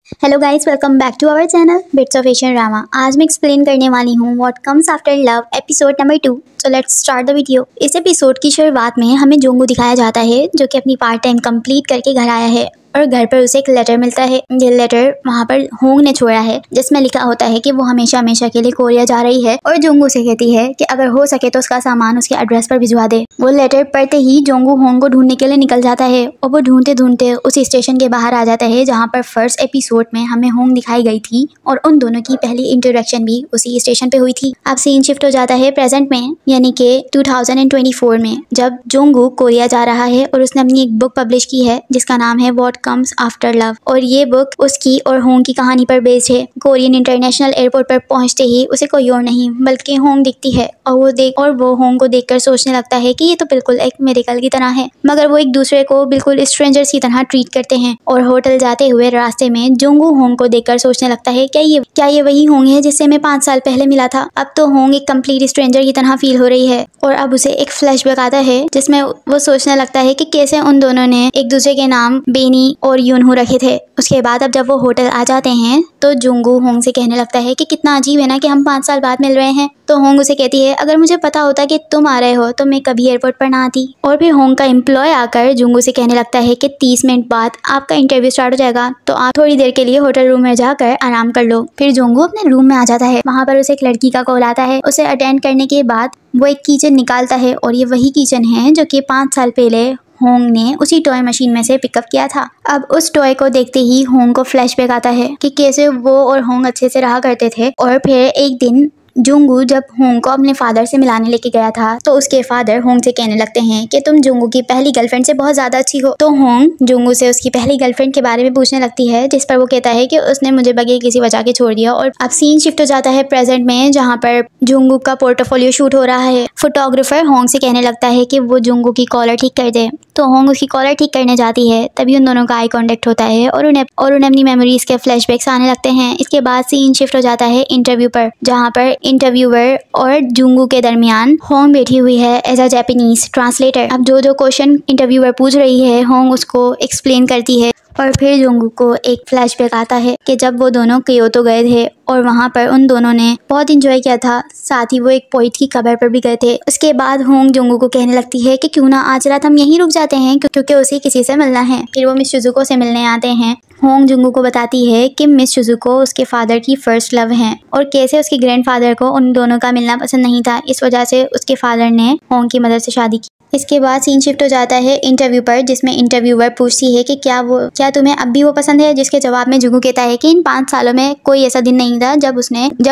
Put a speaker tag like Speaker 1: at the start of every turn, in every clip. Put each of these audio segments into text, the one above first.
Speaker 1: Hello guys, welcome back to our channel bits of Asian drama. आज मैं explain करने वाली हूँ what comes after love episode number 2। So let's start the video. इस episode की शुरुआत में हमें जोंगू दिखाया जाता है जो कि अपनी पार्ट टाइम कंप्लीट करके घर आया है और घर पर उसे एक लेटर मिलता है। ये लेटर वहाँ पर होंग ने छोड़ा है जिसमें लिखा होता है कि वो हमेशा हमेशा के लिए कोरिया जा रही है और जोंगू से कहती है कि अगर हो सके तो उसका सामान उसके एड्रेस पर भिजवा दे। वो लेटर पढ़ते ही जोंगू होंग को ढूंढने के लिए निकल जाता है और वो ढूंढते ढूंढते उस स्टेशन के बाहर आ जाता है जहाँ पर फर्स्ट एपिसोड में हमें होंग दिखाई गई थी और उन दोनों की पहली इंटरेक्शन भी उसी स्टेशन पे हुई थी। अब सीन शिफ्ट हो जाता है प्रेजेंट में, यानी कि 2024 में, जब जोंगू कोरिया जा रहा है और उसने अपनी एक बुक पब्लिश की है जिसका नाम है व्हाट कम्स आफ्टर लव। और ये बुक उसकी और होंग की कहानी पर बेस्ड है। कोरियन इंटरनेशनल एयरपोर्ट पर पहुंचते ही उसे कोई और नहीं बल्कि होंग दिखती है और वो होंग को देखकर सोचने लगता है कि ये तो बिल्कुल एक मिरेकल की तरह है, मगर वो एक दूसरे को बिल्कुल स्ट्रेंजर्स की तरह ट्रीट करते हैं। और होटल जाते हुए रास्ते में जोंगू होंग को देखकर सोचने लगता है क्या ये वही होंग है जिससे मैं 5 साल पहले मिला था। अब तो होंग एक कंप्लीट स्ट्रेंजर की तरह फील हो रही है और अब उसे एक फ्लैशबैक आता है जिसमें वो सोचने लगता है कि कैसे उन दोनों ने एक दूसरे के नाम बेनी और यूनहू रखे थे। उसके बाद अब जब वो होटल आ जाते हैं तो जोंगू होंग से कहने लगता है कि कितना अजीब है ना कि हम 5 साल बाद मिल रहे हैं। तो होंग उसे कहती है अगर मुझे पता होता कि तुम आ रहे हो तो मैं कभी एयरपोर्ट पर ना आती। और फिर होंग का एम्प्लॉय आकर जोंगू से कहने लगता है कि 30 मिनट बाद आपका इंटरव्यू स्टार्ट हो जाएगा तो आप थोड़ी देर के लिए होटल रूम में जाकर आराम कर लो। फिर जोंगू अपने रूम में आ जाता है। वहाँ पर उसे एक लड़की का कॉल आता है। उसे अटेंड करने के बाद वो एक कीचन निकालता है और ये वही कीचन है जो कि 5 साल पहले होंग ने उसी टॉय मशीन में से पिकअप किया था। अब उस टॉय को देखते ही होंग को फ्लैशबैक आता है कि कैसे वो और होंग अच्छे से रहा करते थे। और फिर एक दिन जोंगू जब होंग को अपने फादर से मिलाने लेके गया था तो उसके फादर होंग से कहने लगते हैं कि तुम जोंगू की पहली गर्लफ्रेंड से बहुत ज्यादा अच्छी हो। तो होंग जोंगू से उसकी पहली गर्लफ्रेंड के बारे में पूछने लगती है जिस पर वो कहता है कि उसने मुझे बगैर किसी वजह के छोड़ दिया। और अब सीन शिफ्ट हो जाता है प्रेजेंट में जहाँ पर जोंगू का पोर्टफोलियो शूट हो रहा है। फोटोग्राफर होंग से कहने लगता है कि वो जोंगू की कॉलर ठीक कर दे। तो होंग उसकी कॉलर ठीक करने जाती है, तभी उन दोनों का आई कांटेक्ट होता है और उन्हें अपनी मेमोरीज के फ्लैशबैक्स आने लगते हैं। इसके बाद सीन शिफ्ट हो जाता है इंटरव्यू पर, जहाँ पर इंटरव्यूअर और जोंगू के दरमियान होंग बैठी हुई है एज अ जापानीज ट्रांसलेटर। अब जो क्वेश्चन इंटरव्यूअर पूछ रही है होंग उसको एक्सप्लेन करती है। और फिर जोंगू को एक फ्लैशबैक आता है कि जब वो दोनों क्योतो गए थे और वहाँ पर उन दोनों ने बहुत इंजॉय किया था, साथ ही वो एक पोइट की कबर पर भी गए थे। उसके बाद होंग जोंगू को कहने लगती है कि क्यों ना आज रात हम यहीं रुक जाते हैं क्योंकि उसे किसी से मिलना है। फिर वो मिस शिजुको से मिलने आते हैं। होंग जोंगू को बताती है कि मिस शिजुको उसके फादर की फर्स्ट लव है और कैसे उसके ग्रैंडफादर को उन दोनों का मिलना पसंद नहीं था, इस वजह से उसके फादर ने होंग की मदर से शादी की। इसके बाद सीन शिफ्ट हो जाता है इंटरव्यू पर, जिसमें इंटरव्यूअर पूछती है कि क्या तुम्हें अब भी वो पसंद है, जिसके जवाब में जोंगू कहता है कि इन 5 सालों में कोई ऐसा दिन नहीं था जब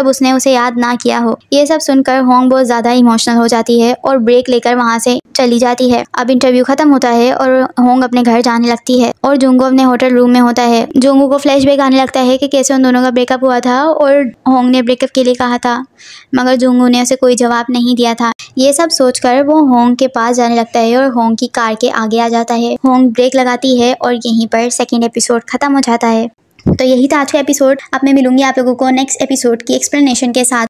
Speaker 1: उसने उसे याद ना किया हो। ये सब सुनकर होंग बहुत ज्यादा इमोशनल हो जाती है और ब्रेक लेकर वहाँ से चली जाती है। अब इंटरव्यू खत्म होता है और होंग अपने घर जाने लगती है और जोंगू अपने होटल रूम में होता है। जोंगू को फ्लैशबैक आने लगता है कि कैसे उन दोनों का ब्रेकअप हुआ था और होंग ने ब्रेकअप के लिए कहा था, मगर जोंगू ने उसे कोई जवाब नहीं दिया था। ये सब सोचकर वो होंग के पास जाने लगता है और होंग की कार के आगे आ जाता है। होंग ब्रेक लगाती है और यहीं पर सेकेंड एपिसोड खत्म हो जाता है। तो यही था आज का एपिसोड। अब मैं मिलूंगी आप लोगों को नेक्स्ट एपिसोड की एक्सप्लेनेशन के साथ।